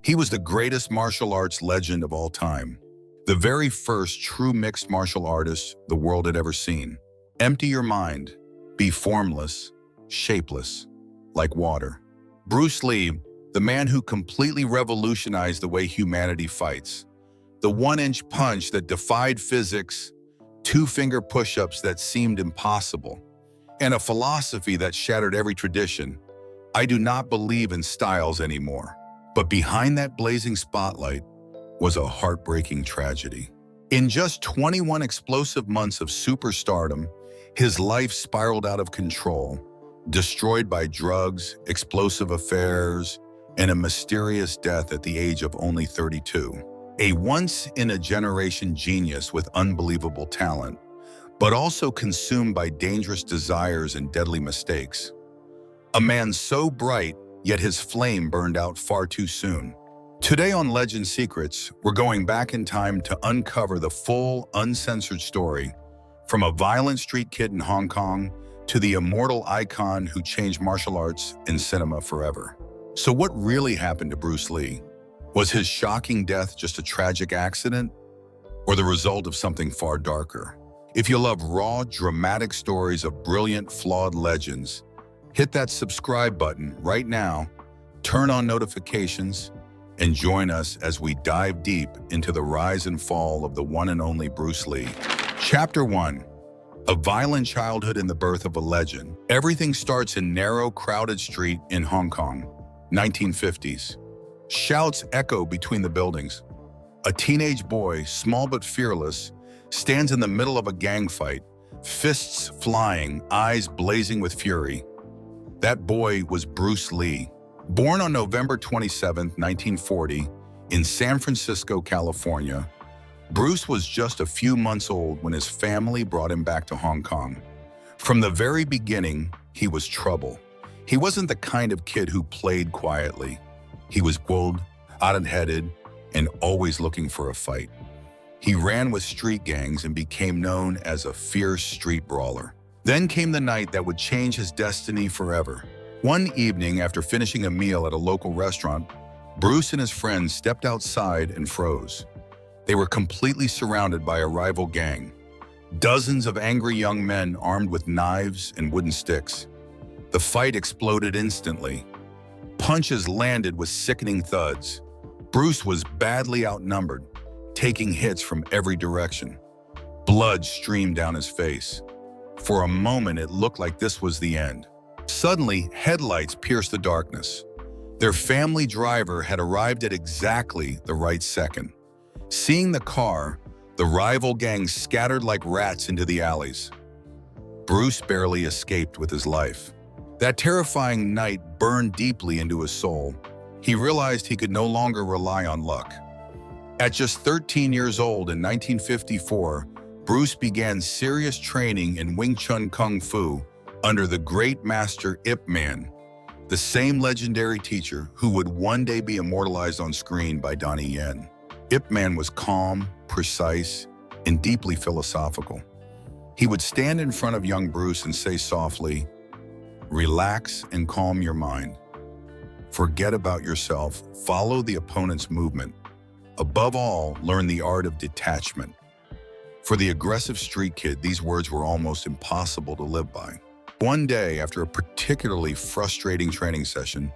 He was the greatest martial arts legend of all time, the very first true mixed martial artist the world had ever seen. Empty your mind, be formless, shapeless, like water. Bruce Lee, the man who completely revolutionized the way humanity fights. The one-inch punch that defied physics, two-finger push-ups that seemed impossible, and a philosophy that shattered every tradition. I do not believe in styles anymore. But behind that blazing spotlight was a heartbreaking tragedy. In just 21 explosive months of superstardom, his life spiraled out of control, destroyed by drugs, explosive affairs, and a mysterious death at the age of only 32. A once-in-a-generation genius with unbelievable talent, but also consumed by dangerous desires and deadly mistakes. A man so bright, yet his flame burned out far too soon. Today on Legend Secrets, we're going back in time to uncover the full, uncensored story, from a violent street kid in Hong Kong to the immortal icon who changed martial arts and cinema forever. So what really happened to Bruce Lee? Was his shocking death just a tragic accident, or the result of something far darker? If you love raw, dramatic stories of brilliant, flawed legends, hit that subscribe button right now, turn on notifications, and join us as we dive deep into the rise and fall of the one and only Bruce Lee. Chapter 1. A violent childhood and the birth of a legend. Everything starts in narrow, crowded street in Hong Kong, 1950s. Shouts echo between the buildings. A teenage boy, small but fearless, stands in the middle of a gang fight, fists flying, eyes blazing with fury. That boy was Bruce Lee. Born on November 27, 1940, in San Francisco, California, Bruce was just a few months old when his family brought him back to Hong Kong. From the very beginning, he was trouble. He wasn't the kind of kid who played quietly. He was bold, hot-headed, and always looking for a fight. He ran with street gangs and became known as a fierce street brawler. Then came the night that would change his destiny forever. One evening, after finishing a meal at a local restaurant, Bruce and his friends stepped outside and froze. They were completely surrounded by a rival gang. Dozens of angry young men armed with knives and wooden sticks. The fight exploded instantly. Punches landed with sickening thuds. Bruce was badly outnumbered, taking hits from every direction. Blood streamed down his face. For a moment, it looked like this was the end. Suddenly, headlights pierced the darkness. Their family driver had arrived at exactly the right second. Seeing the car, the rival gang scattered like rats into the alleys. Bruce barely escaped with his life. That terrifying night burned deeply into his soul. He realized he could no longer rely on luck. At just 13 years old in 1954, Bruce began serious training in Wing Chun Kung Fu under the great master Ip Man, the same legendary teacher who would one day be immortalized on screen by Donnie Yen. Ip Man was calm, precise, and deeply philosophical. He would stand in front of young Bruce and say softly, "Relax and calm your mind. Forget about yourself, follow the opponent's movement. Above all, learn the art of detachment." For the aggressive street kid, these words were almost impossible to live by. One day, after a particularly frustrating training session,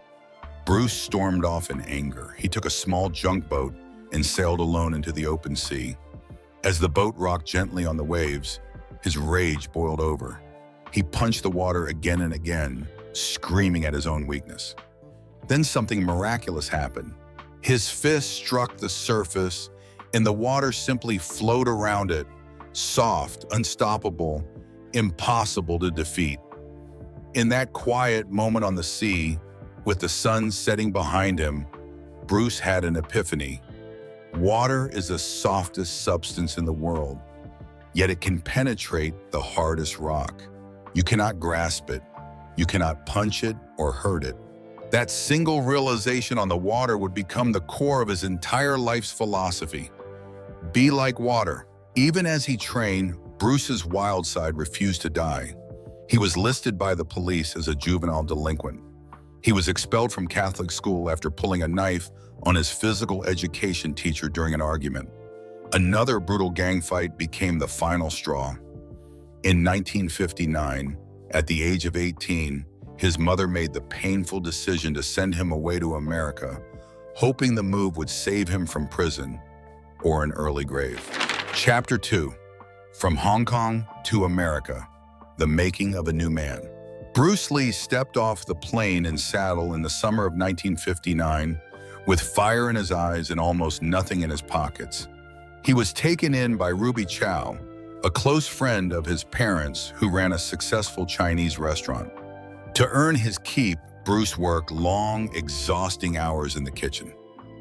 Bruce stormed off in anger. He took a small junk boat and sailed alone into the open sea. As the boat rocked gently on the waves, his rage boiled over. He punched the water again and again, screaming at his own weakness. Then something miraculous happened. His fist struck the surface, and the water simply flowed around it, soft, unstoppable, impossible to defeat. In that quiet moment on the sea, with the sun setting behind him, Bruce had an epiphany. Water is the softest substance in the world, yet it can penetrate the hardest rock. You cannot grasp it, you cannot punch it or hurt it. That single realization on the water would become the core of his entire life's philosophy. Be like water. Even as he trained, Bruce's wild side refused to die. He was listed by the police as a juvenile delinquent. He was expelled from Catholic school after pulling a knife on his physical education teacher during an argument. Another brutal gang fight became the final straw. In 1959, at the age of 18, his mother made the painful decision to send him away to America, hoping the move would save him from prison or an early grave. Chapter 2. From Hong Kong to America, the making of a new man. Bruce Lee stepped off the plane and saddle in the summer of 1959 with fire in his eyes and almost nothing in his pockets. He was taken in by Ruby Chow, a close friend of his parents who ran a successful Chinese restaurant. To earn his keep, Bruce worked long, exhausting hours in the kitchen,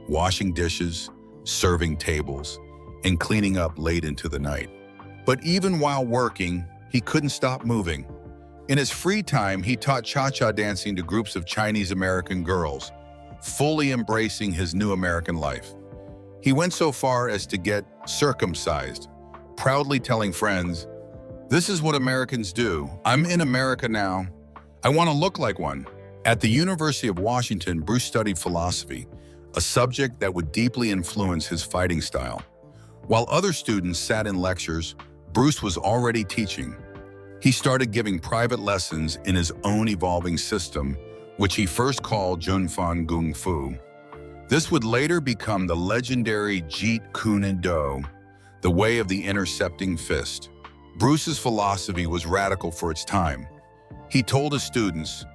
washing dishes, serving tables, and cleaning up late into the night. But even while working, he couldn't stop moving. In his free time, he taught cha-cha dancing to groups of Chinese-American girls, fully embracing his new American life. He went so far as to get circumcised, proudly telling friends, "This is what Americans do. I'm in America now. I want to look like one." At the University of Washington, Bruce studied philosophy, a subject that would deeply influence his fighting style. While other students sat in lectures, Bruce was already teaching. He started giving private lessons in his own evolving system, which he first called Junfan Gung Fu. This would later become the legendary Jeet Kune Do, the way of the intercepting fist. Bruce's philosophy was radical for its time. He told his students,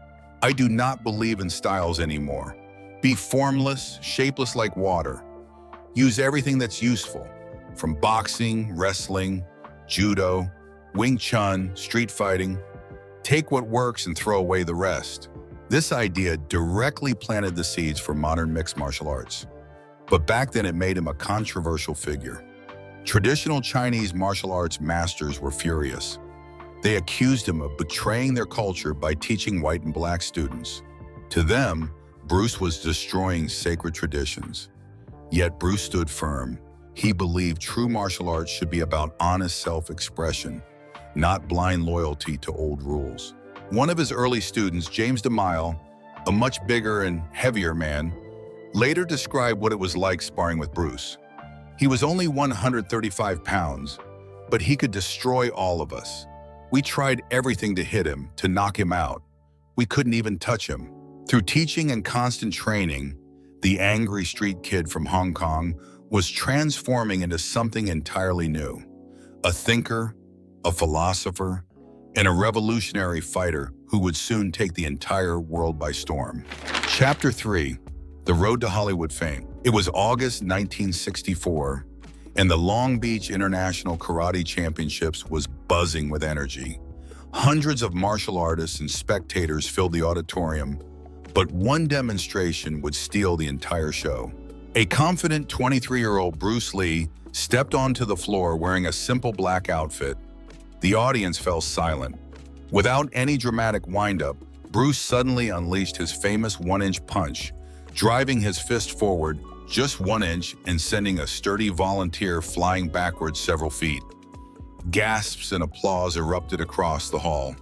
"I do not believe in styles anymore. Be formless, shapeless like water. Use everything that's useful, from boxing, wrestling, judo, Wing Chun, street fighting. Take what works and throw away the rest." This idea directly planted the seeds for modern mixed martial arts. But back then it made him a controversial figure. Traditional Chinese martial arts masters were furious. They accused him of betraying their culture by teaching white and black students. To them, Bruce was destroying sacred traditions. Yet Bruce stood firm. He believed true martial arts should be about honest self-expression, not blind loyalty to old rules. One of his early students, James DeMille, a much bigger and heavier man, later described what it was like sparring with Bruce. He was only 135 pounds, but he could destroy all of us. We tried everything to hit him, to knock him out. We couldn't even touch him. Through teaching and constant training, the angry street kid from Hong Kong was transforming into something entirely new. A thinker, a philosopher, and a revolutionary fighter who would soon take the entire world by storm. Chapter 3. The Road to Hollywood Fame. It was August 1964, and the Long Beach International Karate Championships was buzzing with energy. Hundreds of martial artists and spectators filled the auditorium, but one demonstration would steal the entire show. A confident 23-year-old Bruce Lee stepped onto the floor wearing a simple black outfit. The audience fell silent. Without any dramatic wind-up, Bruce suddenly unleashed his famous one-inch punch, driving his fist forward just 1 inch and sending a sturdy volunteer flying backwards several feet. Gasps and applause erupted across the hall.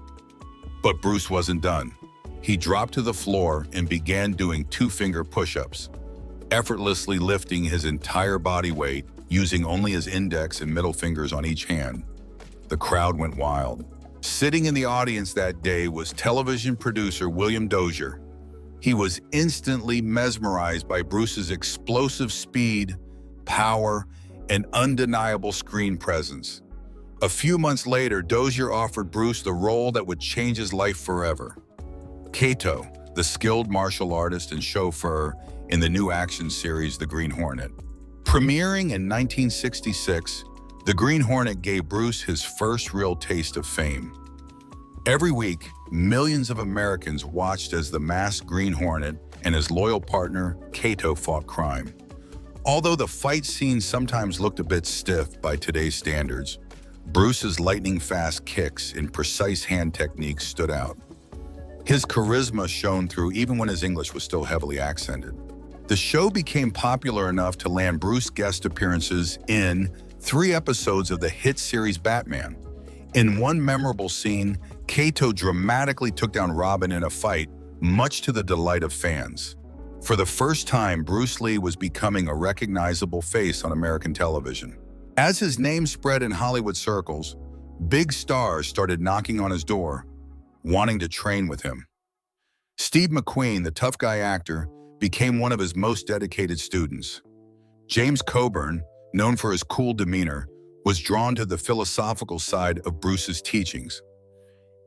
But Bruce wasn't done. He dropped to the floor and began doing two-finger push-ups, effortlessly lifting his entire body weight using only his index and middle fingers on each hand. The crowd went wild. Sitting in the audience that day was television producer William Dozier. He was instantly mesmerized by Bruce's explosive speed, power, and undeniable screen presence. A few months later, Dozier offered Bruce the role that would change his life forever. Kato, the skilled martial artist and chauffeur in the new action series The Green Hornet. Premiering in 1966, The Green Hornet gave Bruce his first real taste of fame. Every week, millions of Americans watched as the masked Green Hornet and his loyal partner, Kato, fought crime. Although the fight scene sometimes looked a bit stiff by today's standards, Bruce's lightning-fast kicks and precise hand techniques stood out. His charisma shone through even when his English was still heavily accented. The show became popular enough to land Bruce guest appearances in 3 episodes of the hit series Batman. In one memorable scene, Kato dramatically took down Robin in a fight, much to the delight of fans. For the first time, Bruce Lee was becoming a recognizable face on American television. As his name spread in Hollywood circles, big stars started knocking on his door, wanting to train with him. Steve McQueen, the tough guy actor, became one of his most dedicated students. James Coburn, known for his cool demeanor, was drawn to the philosophical side of Bruce's teachings.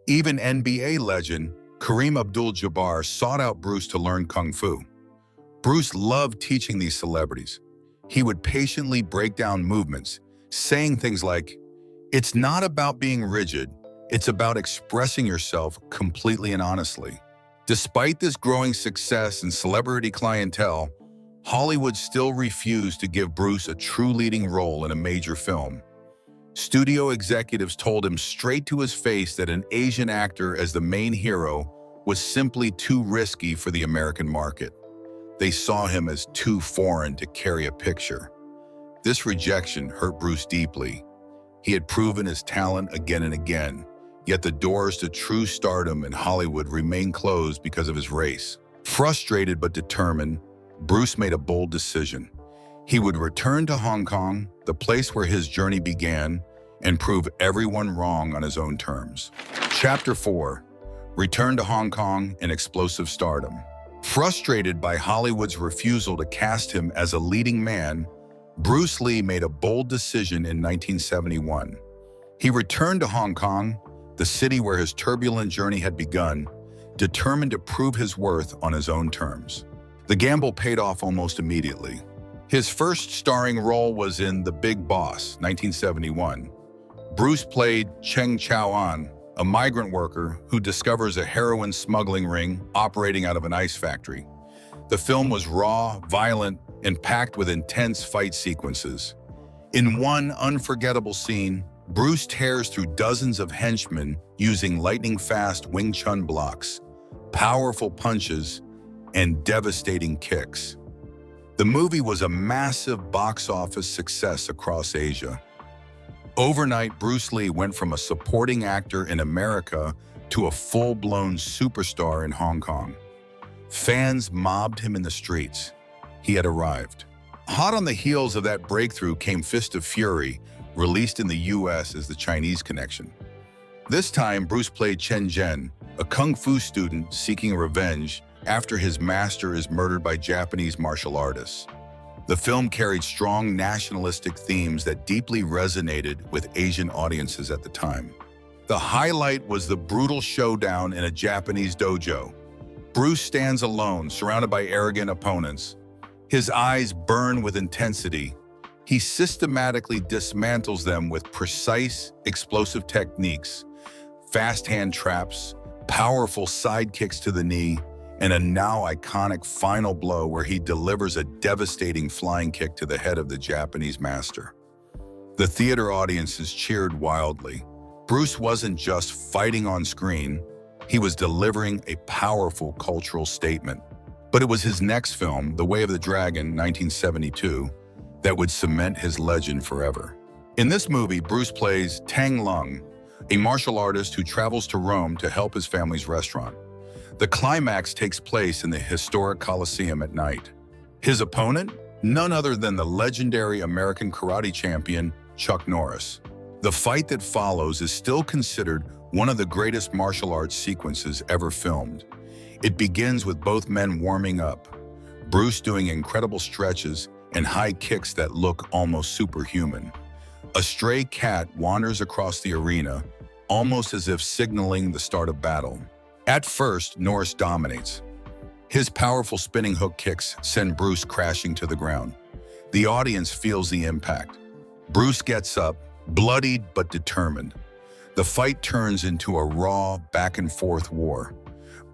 Even NBA legend Kareem Abdul-Jabbar sought out Bruce to learn Kung Fu. Bruce loved teaching these celebrities. He would patiently break down movements, saying things like, "It's not about being rigid, it's about expressing yourself completely and honestly." Despite this growing success and celebrity clientele, Hollywood still refused to give Bruce a true leading role in a major film. Studio executives told him straight to his face that an Asian actor as the main hero was simply too risky for the American market. They saw him as too foreign to carry a picture. This rejection hurt Bruce deeply. He had proven his talent again and again, yet the doors to true stardom in Hollywood remained closed because of his race. Frustrated but determined, Bruce made a bold decision. He would return to Hong Kong, the place where his journey began, and prove everyone wrong on his own terms. Chapter 4. Return to Hong Kong and Explosive Stardom. Frustrated by Hollywood's refusal to cast him as a leading man, Bruce Lee made a bold decision in 1971. He returned to Hong Kong, the city where his turbulent journey had begun, determined to prove his worth on his own terms. The gamble paid off almost immediately. His first starring role was in The Big Boss, 1971. Bruce played Cheng Chao-an, a migrant worker who discovers a heroin smuggling ring operating out of an ice factory. The film was raw, violent, and packed with intense fight sequences. In one unforgettable scene, Bruce tears through dozens of henchmen using lightning-fast Wing Chun blocks, powerful punches, and devastating kicks. The movie was a massive box office success across Asia. Overnight, Bruce Lee went from a supporting actor in America to a full-blown superstar in Hong Kong. Fans mobbed him in the streets. He had arrived. Hot on the heels of that breakthrough came Fist of Fury, released in the US as The Chinese Connection. This time, Bruce played Chen Zhen, a kung fu student seeking revenge after his master is murdered by Japanese martial artists. The film carried strong nationalistic themes that deeply resonated with Asian audiences at the time. The highlight was the brutal showdown in a Japanese dojo. Bruce stands alone, surrounded by arrogant opponents. His eyes burn with intensity. He systematically dismantles them with precise, explosive techniques, fast hand traps, powerful side kicks to the knee, and a now iconic final blow where he delivers a devastating flying kick to the head of the Japanese master. The theater audiences cheered wildly. Bruce wasn't just fighting on screen, he was delivering a powerful cultural statement. But it was his next film, The Way of the Dragon, 1972, that would cement his legend forever. In this movie, Bruce plays Tang Lung, a martial artist who travels to Rome to help his family's restaurant. The climax takes place in the historic Colosseum at night. His opponent? None other than the legendary American karate champion, Chuck Norris. The fight that follows is still considered one of the greatest martial arts sequences ever filmed. It begins with both men warming up, Bruce doing incredible stretches and high kicks that look almost superhuman. A stray cat wanders across the arena, almost as if signaling the start of battle. At first, Norris dominates. His powerful spinning hook kicks send Bruce crashing to the ground. The audience feels the impact. Bruce gets up, bloodied but determined. The fight turns into a raw, back-and-forth war.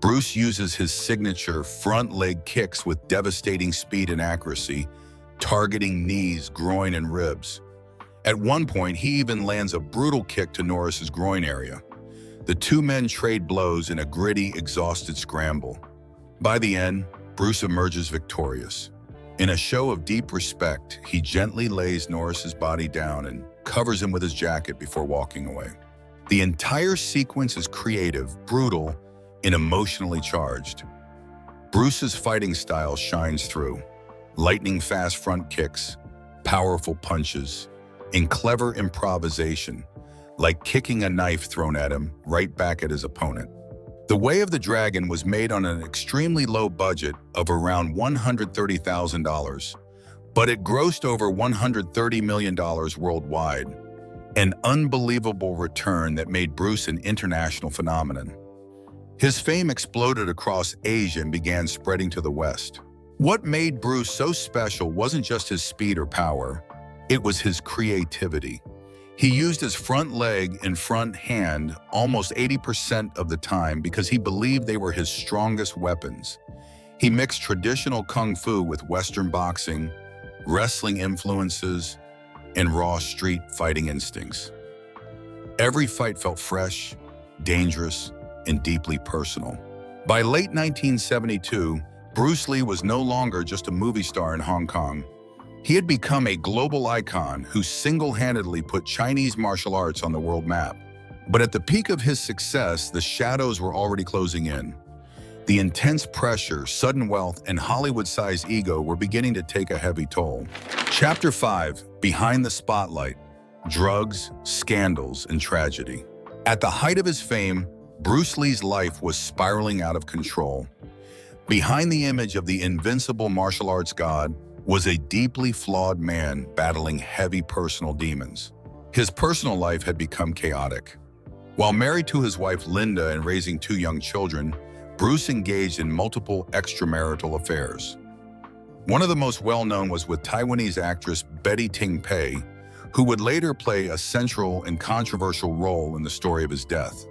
Bruce uses his signature front leg kicks with devastating speed and accuracy, targeting knees, groin, and ribs. At one point, he even lands a brutal kick to Norris's groin area. The two men trade blows in a gritty, exhausted scramble. By the end, Bruce emerges victorious. In a show of deep respect, he gently lays Norris's body down and covers him with his jacket before walking away. The entire sequence is creative, brutal, and emotionally charged. Bruce's fighting style shines through. Lightning-fast front kicks, powerful punches, and clever improvisation, like kicking a knife thrown at him right back at his opponent. The Way of the Dragon was made on an extremely low budget of around $130,000, but it grossed over $130 million worldwide, an unbelievable return that made Bruce an international phenomenon. His fame exploded across Asia and began spreading to the West. What made Bruce so special wasn't just his speed or power, it was his creativity. He used his front leg and front hand almost 80% of the time because he believed they were his strongest weapons. He mixed traditional kung fu with Western boxing, wrestling influences, and raw street fighting instincts. Every fight felt fresh, dangerous, and deeply personal. By late 1972, Bruce Lee was no longer just a movie star in Hong Kong. He had become a global icon who single-handedly put Chinese martial arts on the world map. But at the peak of his success, the shadows were already closing in. The intense pressure, sudden wealth, and Hollywood-sized ego were beginning to take a heavy toll. Chapter 5, Behind the Spotlight: Drugs, Scandals, and Tragedy. At the height of his fame, Bruce Lee's life was spiraling out of control. Behind the image of the invincible martial arts god was a deeply flawed man battling heavy personal demons. His personal life had become chaotic. While married to his wife Linda and raising 2 young children, Bruce engaged in multiple extramarital affairs. One of the most well-known was with Taiwanese actress Betty Ting Pei, who would later play a central and controversial role in the story of his death.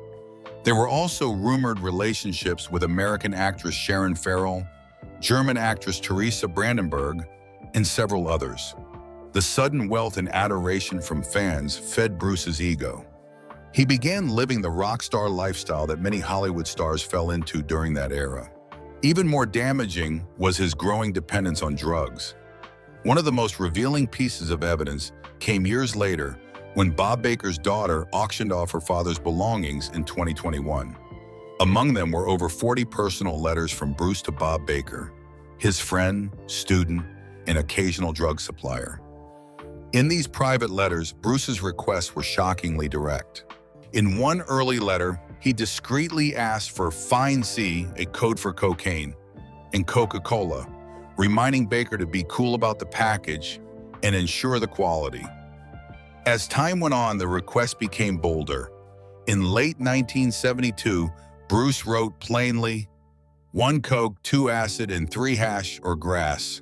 There were also rumored relationships with American actress Sharon Farrell, German actress Teresa Brandenburg, and several others. The sudden wealth and adoration from fans fed Bruce's ego. He began living the rock star lifestyle that many Hollywood stars fell into during that era. Even more damaging was his growing dependence on drugs. One of the most revealing pieces of evidence came years later when Bob Baker's daughter auctioned off her father's belongings in 2021. Among them were over 40 personal letters from Bruce to Bob Baker, his friend, student, and occasional drug supplier. In these private letters, Bruce's requests were shockingly direct. In one early letter, he discreetly asked for Fine C, a code for cocaine, and Coca-Cola, reminding Baker to be cool about the package and ensure the quality. As time went on, the requests became bolder. In late 1972, Bruce wrote plainly, 1 coke, 2 acid, and 3 hash or grass.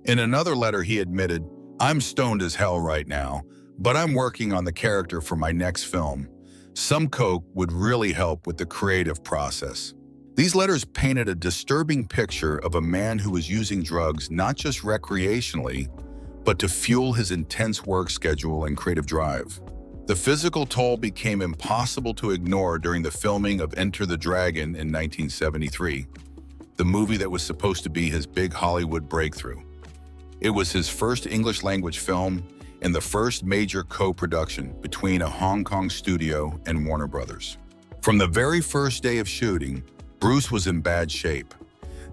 In another letter, he admitted, I'm stoned as hell right now, but I'm working on the character for my next film. Some coke would really help with the creative process. These letters painted a disturbing picture of a man who was using drugs not just recreationally, but to fuel his intense work schedule and creative drive. The physical toll became impossible to ignore during the filming of Enter the Dragon in 1973, the movie that was supposed to be his big Hollywood breakthrough. It was his first English-language film and the first major co-production between a Hong Kong studio and Warner Brothers. From the very first day of shooting, Bruce was in bad shape.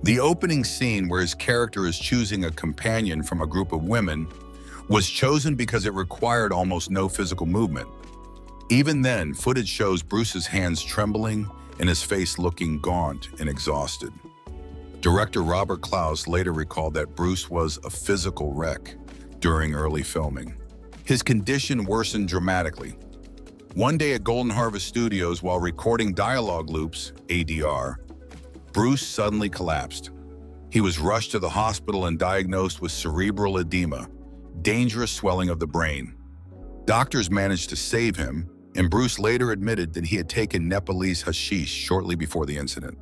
The opening scene where his character is choosing a companion from a group of women was chosen because it required almost no physical movement. Even then, footage shows Bruce's hands trembling and his face looking gaunt and exhausted. Director Robert Clouse later recalled that Bruce was a physical wreck during early filming. His condition worsened dramatically. One day at Golden Harvest Studios, while recording dialogue loops, ADR, Bruce suddenly collapsed. He was rushed to the hospital and diagnosed with cerebral edema, dangerous swelling of the brain. Doctors managed to save him, and Bruce later admitted that he had taken Nepalese hashish shortly before the incident.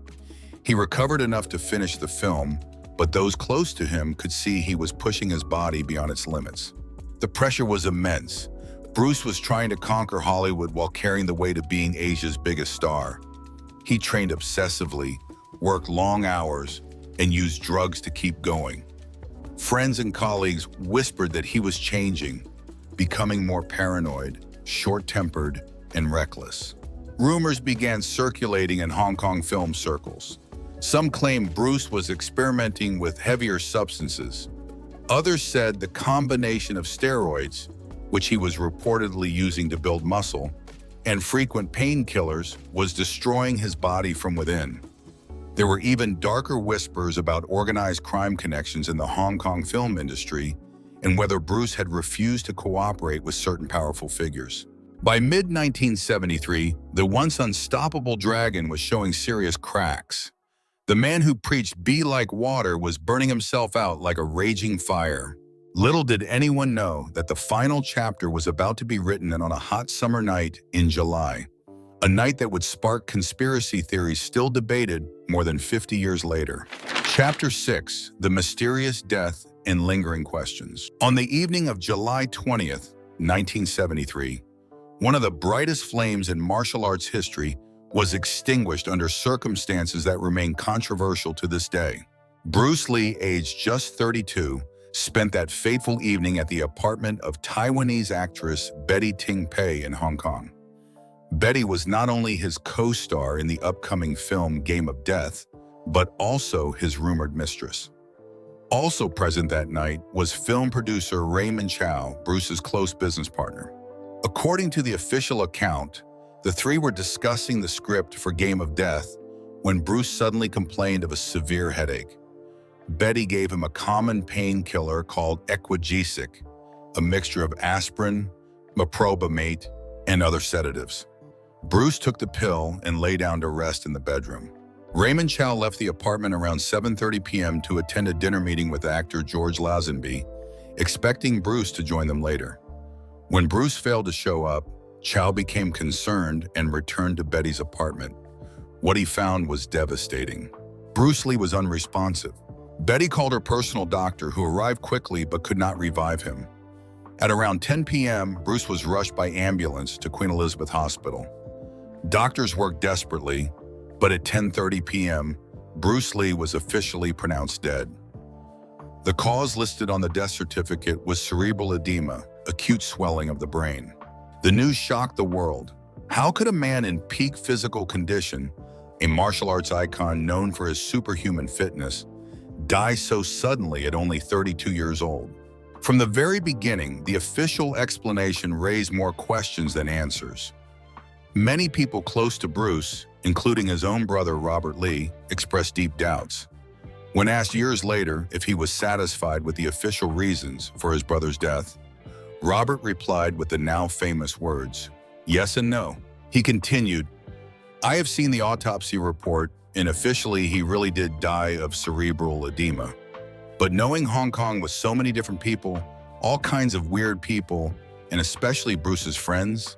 He recovered enough to finish the film, but those close to him could see he was pushing his body beyond its limits. The pressure was immense. Bruce was trying to conquer Hollywood while carrying the weight of being Asia's biggest star. He trained obsessively, worked long hours, and used drugs to keep going. Friends and colleagues whispered that he was changing, becoming more paranoid, short-tempered, and reckless. Rumors began circulating in Hong Kong film circles. Some claimed Bruce was experimenting with heavier substances. Others said the combination of steroids, which he was reportedly using to build muscle, and frequent painkillers was destroying his body from within. There were even darker whispers about organized crime connections in the Hong Kong film industry and whether Bruce had refused to cooperate with certain powerful figures. By mid-1973, the once unstoppable dragon was showing serious cracks. The man who preached "be like water" was burning himself out like a raging fire. Little did anyone know that the final chapter was about to be written on a hot summer night in July, a night that would spark conspiracy theories still debated more than 50 years later. Chapter 6: The Mysterious Death and Lingering Questions. On the evening of July 20th, 1973, one of the brightest flames in martial arts history was extinguished under circumstances that remain controversial to this day. Bruce Lee, aged just 32, spent that fateful evening at the apartment of Taiwanese actress Betty Ting Pei in Hong Kong. Betty was not only his co-star in the upcoming film Game of Death, but also his rumored mistress. Also present that night was film producer Raymond Chow, Bruce's close business partner. According to the official account, the three were discussing the script for Game of Death when Bruce suddenly complained of a severe headache. Betty gave him a common painkiller called Equagesic, a mixture of aspirin, meprobamate, and other sedatives. Bruce took the pill and lay down to rest in the bedroom. Raymond Chow left the apartment around 7:30 p.m. to attend a dinner meeting with actor George Lazenby, expecting Bruce to join them later. When Bruce failed to show up, Chow became concerned and returned to Betty's apartment. What he found was devastating. Bruce Lee was unresponsive. Betty called her personal doctor, who arrived quickly but could not revive him. At around 10 p.m., Bruce was rushed by ambulance to Queen Elizabeth Hospital. Doctors worked desperately, but at 10:30 p.m., Bruce Lee was officially pronounced dead. The cause listed on the death certificate was cerebral edema, acute swelling of the brain. The news shocked the world. How could a man in peak physical condition, a martial arts icon known for his superhuman fitness, die so suddenly at only 32 years old? From the very beginning, the official explanation raised more questions than answers. Many people close to Bruce, including his own brother Robert Lee, expressed deep doubts. When asked years later if he was satisfied with the official reasons for his brother's death, Robert replied with the now famous words, "Yes and no." He continued, "I have seen the autopsy report, and officially he really did die of cerebral edema. But knowing Hong Kong with so many different people, all kinds of weird people, and especially Bruce's friends,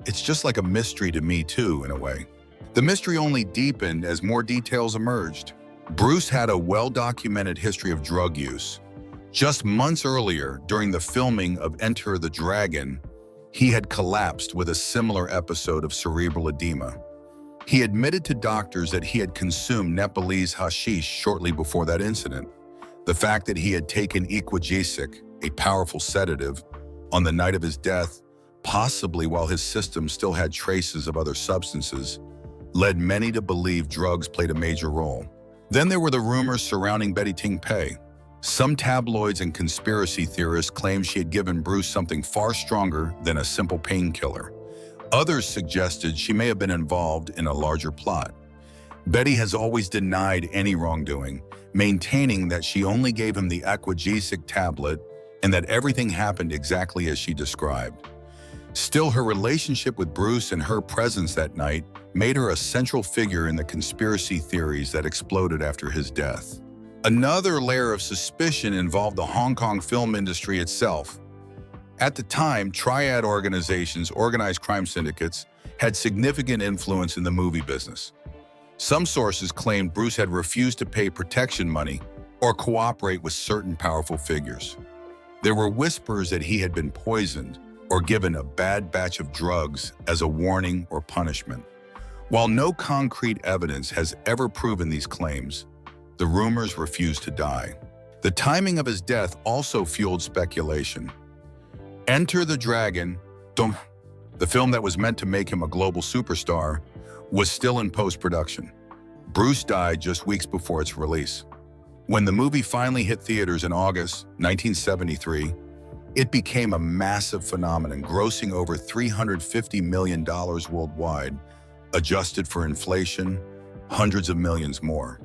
it's just like a mystery to me too, in a way." The mystery only deepened as more details emerged. Bruce had a well-documented history of drug use. Just months earlier, during the filming of Enter the Dragon, he had collapsed with a similar episode of cerebral edema. He admitted to doctors that he had consumed Nepalese hashish shortly before that incident. The fact that he had taken Equagesic, a powerful sedative, on the night of his death, possibly while his system still had traces of other substances, led many to believe drugs played a major role. Then there were the rumors surrounding Betty Ting Pei. Some tabloids and conspiracy theorists claimed she had given Bruce something far stronger than a simple painkiller. Others suggested she may have been involved in a larger plot. Betty has always denied any wrongdoing, maintaining that she only gave him the Equagesic tablet and that everything happened exactly as she described. Still, her relationship with Bruce and her presence that night made her a central figure in the conspiracy theories that exploded after his death. Another layer of suspicion involved the Hong Kong film industry itself. At the time, triad organizations, organized crime syndicates, had significant influence in the movie business. Some sources claimed Bruce had refused to pay protection money or cooperate with certain powerful figures. There were whispers that he had been poisoned or given a bad batch of drugs as a warning or punishment. While no concrete evidence has ever proven these claims, the rumors refused to die. The timing of his death also fueled speculation. Enter the Dragon, The film that was meant to make him a global superstar was still in post-production. Bruce died just weeks before its release. When the movie finally hit theaters in August 1973, it became a massive phenomenon, grossing over $350 million worldwide, adjusted for inflation, hundreds of millions more.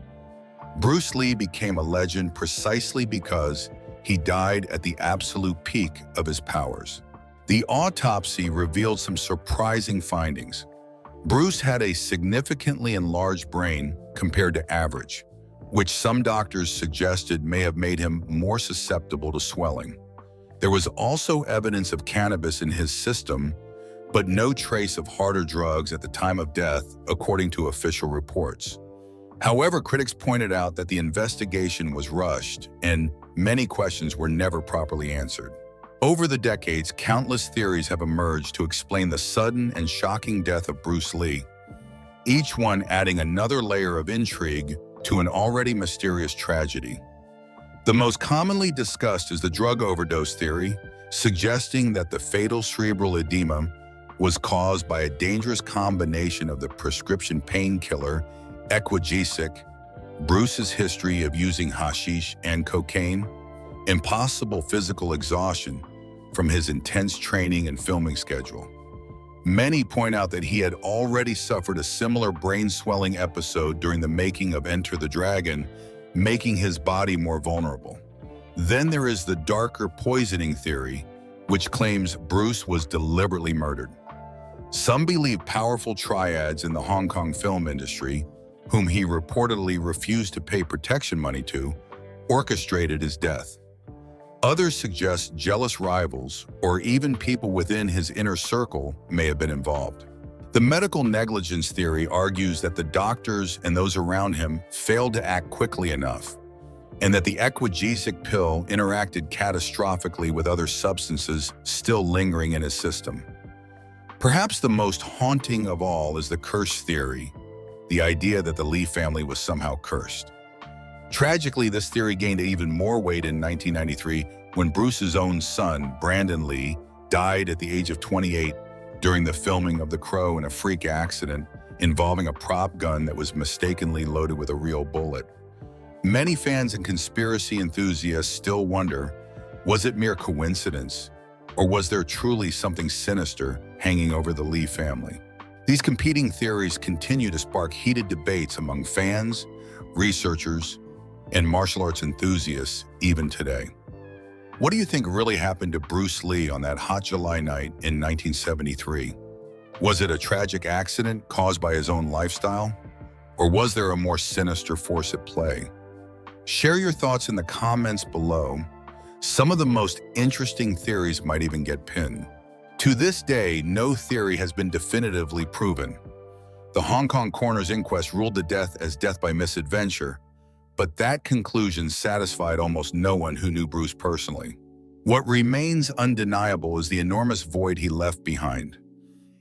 Bruce Lee became a legend precisely because he died at the absolute peak of his powers. The autopsy revealed some surprising findings. Bruce had a significantly enlarged brain compared to average, which some doctors suggested may have made him more susceptible to swelling. There was also evidence of cannabis in his system, but no trace of harder drugs at the time of death, according to official reports. However, critics pointed out that the investigation was rushed and many questions were never properly answered. Over the decades, countless theories have emerged to explain the sudden and shocking death of Bruce Lee, each one adding another layer of intrigue to an already mysterious tragedy. The most commonly discussed is the drug overdose theory, suggesting that the fatal cerebral edema was caused by a dangerous combination of the prescription painkiller Equagesic, Bruce's history of using hashish and cocaine, and possible physical exhaustion from his intense training and filming schedule. Many point out that he had already suffered a similar brain-swelling episode during the making of Enter the Dragon, making his body more vulnerable. Then there is the darker poisoning theory, which claims Bruce was deliberately murdered. Some believe powerful triads in the Hong Kong film industry, whom he reportedly refused to pay protection money to, orchestrated his death. Others suggest jealous rivals or even people within his inner circle may have been involved. The medical negligence theory argues that the doctors and those around him failed to act quickly enough, and that the Equagesic pill interacted catastrophically with other substances still lingering in his system. Perhaps the most haunting of all is the curse theory, the idea that the Lee family was somehow cursed. Tragically, this theory gained even more weight in 1993 when Bruce's own son, Brandon Lee, died at the age of 28 during the filming of The Crow in a freak accident involving a prop gun that was mistakenly loaded with a real bullet. Many fans and conspiracy enthusiasts still wonder, was it mere coincidence, or was there truly something sinister hanging over the Lee family? These competing theories continue to spark heated debates among fans, researchers, and martial arts enthusiasts even today. What do you think really happened to Bruce Lee on that hot July night in 1973? Was it a tragic accident caused by his own lifestyle? Or was there a more sinister force at play? Share your thoughts in the comments below. Some of the most interesting theories might even get pinned. To this day, no theory has been definitively proven. The Hong Kong coroner's inquest ruled the death as death by misadventure, but that conclusion satisfied almost no one who knew Bruce personally. What remains undeniable is the enormous void he left behind.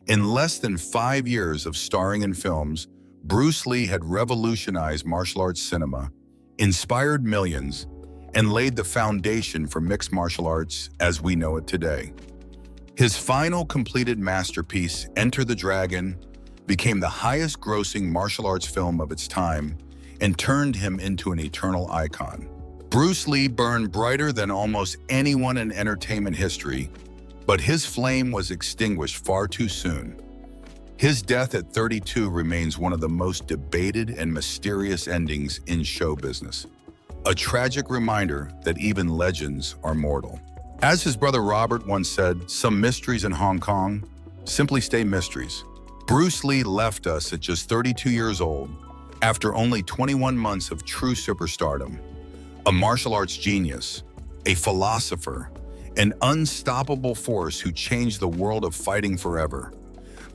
In less than 5 years of starring in films, Bruce Lee had revolutionized martial arts cinema, inspired millions, and laid the foundation for mixed martial arts as we know it today. His final completed masterpiece, Enter the Dragon, became the highest-grossing martial arts film of its time and turned him into an eternal icon. Bruce Lee burned brighter than almost anyone in entertainment history, but his flame was extinguished far too soon. His death at 32 remains one of the most debated and mysterious endings in show business. A tragic reminder that even legends are mortal. As his brother Robert once said, some mysteries in Hong Kong simply stay mysteries. Bruce Lee left us at just 32 years old, after only 21 months of true superstardom. A martial arts genius, a philosopher, an unstoppable force who changed the world of fighting forever,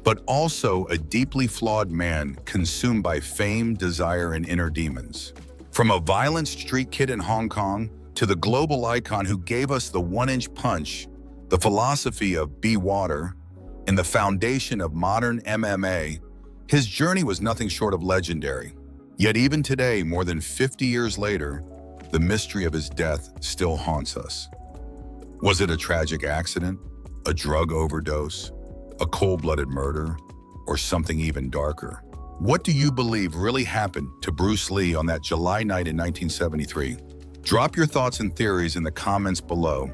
but also a deeply flawed man consumed by fame, desire, and inner demons. From a violent street kid in Hong Kong to the global icon who gave us the one-inch punch, the philosophy of be water, and the foundation of modern MMA, his journey was nothing short of legendary. Yet even today, more than 50 years later, the mystery of his death still haunts us. Was it a tragic accident, a drug overdose, A cold-blooded murder, or something even darker? What do you believe really happened to Bruce Lee on that July night in 1973? Drop your thoughts and theories in the comments below.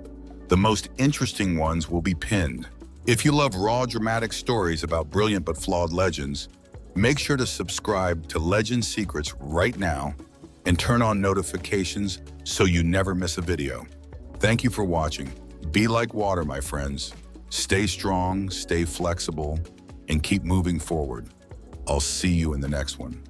The most interesting ones will be pinned. If you love raw, dramatic stories about brilliant but flawed legends, make sure to subscribe to Legend Secrets right now and turn on notifications so you never miss a video. Thank you for watching. Be like water, my friends. Stay strong, stay flexible, and keep moving forward. I'll see you in the next one.